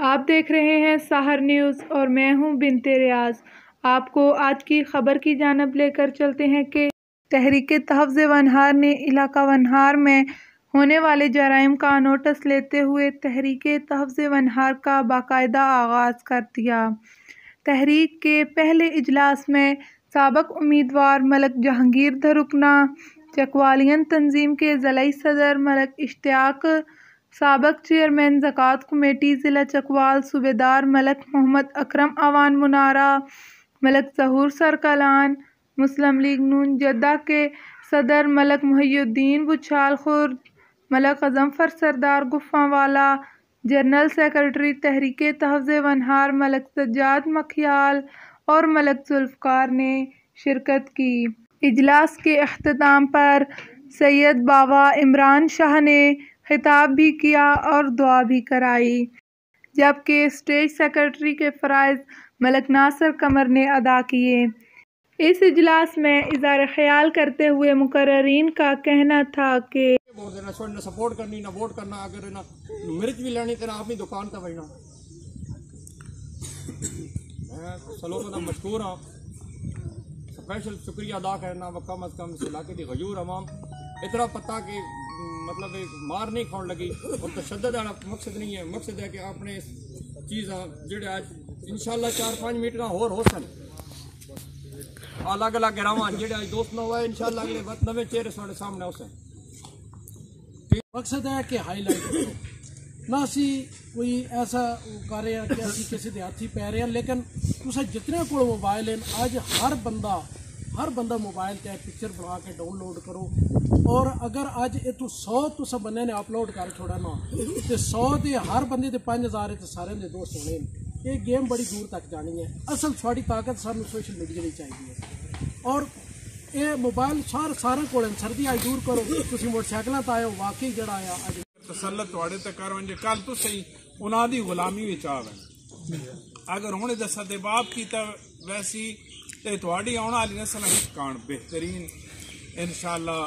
آپ دیکھ رہے ہیں سحر نیوز اور میں ہوں بنتے ریاض۔ آپ کو آج کی خبر کی جانب لے کر چلتے ہیں کہ تحریک تحفظ ونہار نے علاقہ ونہار میں ہونے والے جرائم کا نوٹس لیتے ہوئے تحریک تحفظ ونہار کا باقاعدہ آغاز کر دیا۔ تحریک کے پہلے اجلاس میں سابق امیدوار ملک جہانگیر دھرکنا، چکوالیان تنظیم کے ضلعی صدر ملک اشتیاق، سابق چیئرمین زکوٰۃ کمیٹی ضلع چکوال صوبیدار ملک محمد اکرم اوان منارہ، ملک ظہور سرکلان، مسلم لیگ نون جدہ کے صدر ملک محی الدین بچھال خرد، ملک غضنفر سردار گفہ والا، جنرل سیکرٹری تحریک تحفظ ونہار ملک سجاد مکھیال اور ملک ذوالفقار نے شرکت کی۔ اجلاس کے اختتام پر سید بابا عمران شاہ نے خطاب بھی کیا اور دعا بھی کرائی، جبکہ اسٹیٹ سیکرٹری کے فرائض ملک ناصر قمر نے ادا کیے۔ اس اجلاس میں اظہار خیال کرتے ہوئے مقررین کا کہنا تھا کہ سپورٹ کرنی نہ ووٹ کرنا، اگر مرچ بھی لینی تو اپنی دکان کا بجنا۔ میں سلو کا مشکور ہوں، اسپیشل شکریہ ادا کرنا وہ کم از کم اس علاقے کی غیور عوام اتنا پتہ کہ مطلب مار نہیں کھاؤ لگی اور تشدد والا مقصد نہیں ہے۔ مقصد ہے کہ آپ نے چیز جڑے آج انشاءاللہ 4-5 میٹنگاں ہو سن الگ الگ گراواں جڑے آج دوست نہ ہوا ہے، انشاءاللہ اگلے وقت نویں چہرے سارے سامنے ہو سن۔ مقصد ہے کہ ہائی لائٹ کرو، نہ اسی کوئی ایسا کر رہے ہیں کہ اسی کسی دیہاتی پی رہے ہیں، لیکن تسا جتنے کو موبائل ہیں اج ہر بندہ موبائل تے پکچر بنا کے ڈاؤن لوڈ کرو، اور اگر اج یہ تو 100 تسا بندے نے اپلوڈ کر چھوڑا نا تے 100 دے ہر بندے تے 5000 تے سارے دے دوست ہونے۔ یہ گیم بڑی دور تک جانی ہے۔ اصل تھوڑی طاقت سانو سوشل میڈیا کی چاہیے، اور یہ موبائل سارے کو سردی آج دور کرو۔ تسی موٹر سائیکلاں تے آئے واقعی جڑا آیا اج تسلط تواڈے تے کر ونجے کل تو صحیح انہاں دی غلامی وچ آوے، اگر ہن دا سدباب کیتا ویسی تے تواڈی آنے والی نسل کان بہترین انشاءاللہ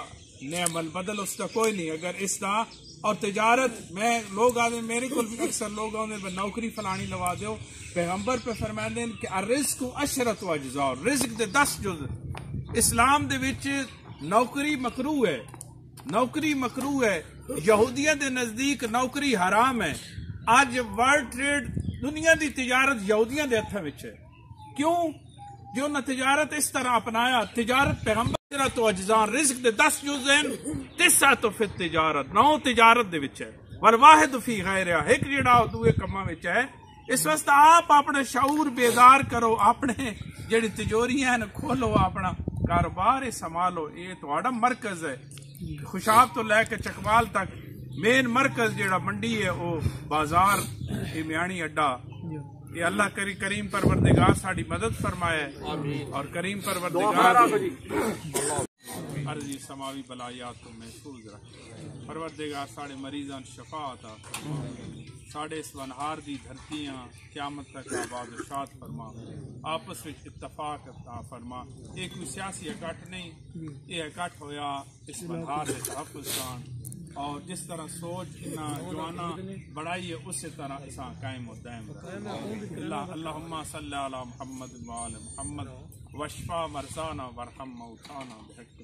نعم البدل اس کا کوئی نہیں۔ اگر اس دا اور تجارت میں لوگ آدھے میرے کو اکثر لوگ آدھے نوکری فلانی لوا دیو، پیغمبر پہ فرمائے کہ الرزق عشرۃ اجزاء، رزق دے 10 جز۔ اسلام دے وچ نوکری مکروہ ہے، نوکری مکروہ ہے، یہودیاں دے نزدیک نوکری حرام ہے۔ آج ورلڈ ٹریڈ دنیا دی تجارت یہودیاں دے ہتھاں وچ ہے۔ کیوں؟ جو نہ تجارت اس طرح اپنایا، تجارت پیغمبر تو اجزاء، رزق دے 10 جز ہیں، 9 فی التجارت، 9 تجارت دے وچ ہے، والواحد فی غیرہا، ایک جڑا دوے کماں وچ ہے۔ اس واسطے آپ اپنے شعور بیدار کرو، اپنے جڑی تجوریاں ہیں کھولو، اپنا کاروبار سنبھالو۔ یہ تہاڈا مرکز ہے، خوشاب تو لے کے چکوال تک مین مرکز جڑا منڈی ہے وہ بازار میانی اڈا۔ یہ اللہ کریم پروردگار ساڑی مدد فرمائے اور کریم پروردگار عرضی سماوی بلایات کو محفوظ رکھے، پروردگار ساڑے مریضان شفا عطا فرما، ساڑے اس ونہار دی دھرتیاں قیامت تک آباد و شاد فرما، آپس میں اتفاق عطا فرما۔ ایک کوئی سیاسی اکٹھ نہیں، یہ اکٹھ ہویا اس ونہار کے تحفظ کان، اور جس طرح سوچ جوانا بڑائی ہے اسی طرح اساں قائم و دائم رہے۔ اللہم صلی علی محمد و آل محمد واشفا مرضانا وارحم موتانا بحق